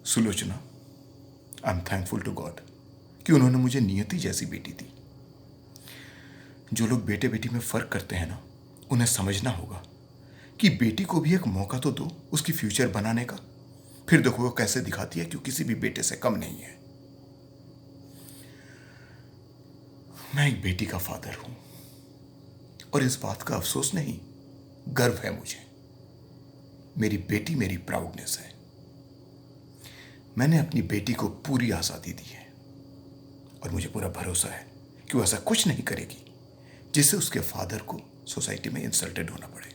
Sulochana, I am thankful to God कि उन्होंने मुझे नियति जैसी बेटी दी। जो लोग बेटे बेटी में फर्क करते हैं ना, उन्हें समझना होगा कि बेटी को भी एक मौका तो दो उसकी फ्यूचर बनाने का। फिर देखो वो कैसे दिखाती है कि वो किसी भी बेटे से कम नहीं है। मैं एक बेटी का फादर हूं और इस बात का अफसोस नहीं, गर्व है मुझे। मेरी बेटी मेरी प्राउडनेस है। मैंने अपनी बेटी को पूरी आजादी दी है और मुझे पूरा भरोसा है कि वो ऐसा कुछ नहीं करेगी जिससे उसके फादर को सोसाइटी में इंसल्टेड होना पड़े।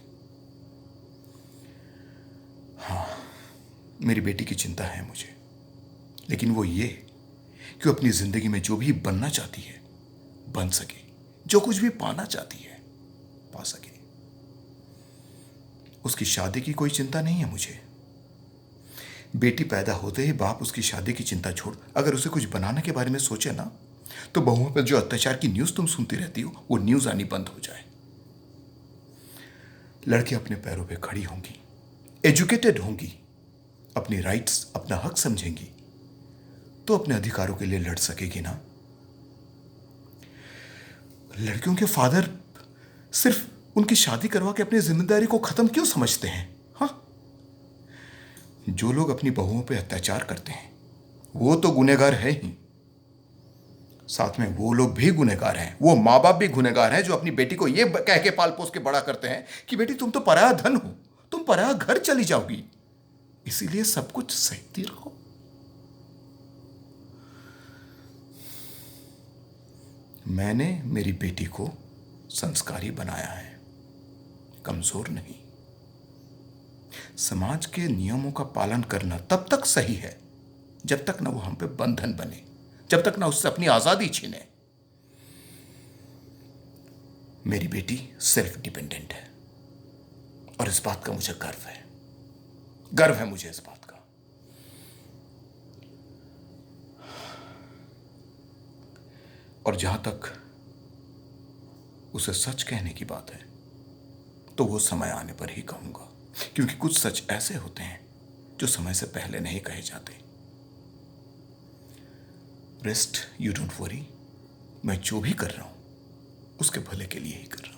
हाँ, मेरी बेटी की चिंता है मुझे, लेकिन वो ये कि वो अपनी जिंदगी में जो भी बनना चाहती है बन सके, जो कुछ भी पाना चाहती है पा सके। उसकी शादी की कोई चिंता नहीं है मुझे। बेटी पैदा होते ही बाप उसकी शादी की चिंता छोड़ अगर उसे कुछ बनाने के बारे में सोचे ना, तो बहुओं पर जो अत्याचार की न्यूज तुम सुनती रहती हो वो न्यूज आनी बंद हो जाए। लड़की अपने पैरों पे खड़ी होंगी, एजुकेटेड होंगी, अपनी राइट्स अपना हक समझेंगी, तो अपने अधिकारों के लिए लड़ सकेगी ना। लड़कियों के फादर सिर्फ उनकी शादी करवा के अपनी जिम्मेदारी को खत्म क्यों समझते हैं? हाँ, जो लोग अपनी बहुओं पे अत्याचार करते हैं वो तो गुनहगार है ही, साथ में वो लोग भी गुनहगार हैं। वो माँ बाप भी गुनहगार हैं जो अपनी बेटी को ये कह के पाल पोस के बड़ा करते हैं कि बेटी तुम तो पराया धन हो, तुम पराया घर चली जाओगी, इसीलिए सब कुछ सहती रहो। मैंने मेरी बेटी को संस्कारी बनाया है, कमजोर नहीं। समाज के नियमों का पालन करना तब तक सही है जब तक ना वो हम पे बंधन बने, जब तक ना उससे अपनी आजादी छीने। मेरी बेटी सेल्फ डिपेंडेंट है और इस बात का मुझे गर्व है मुझे इस बात का। और जहां तक उसे सच कहने की बात है तो वो समय आने पर ही कहूंगा, क्योंकि कुछ सच ऐसे होते हैं जो समय से पहले नहीं कहे जाते। रेस्ट, यू डोंट वरी, मैं जो भी कर रहा हूं उसके भले के लिए ही कर रहा हूं।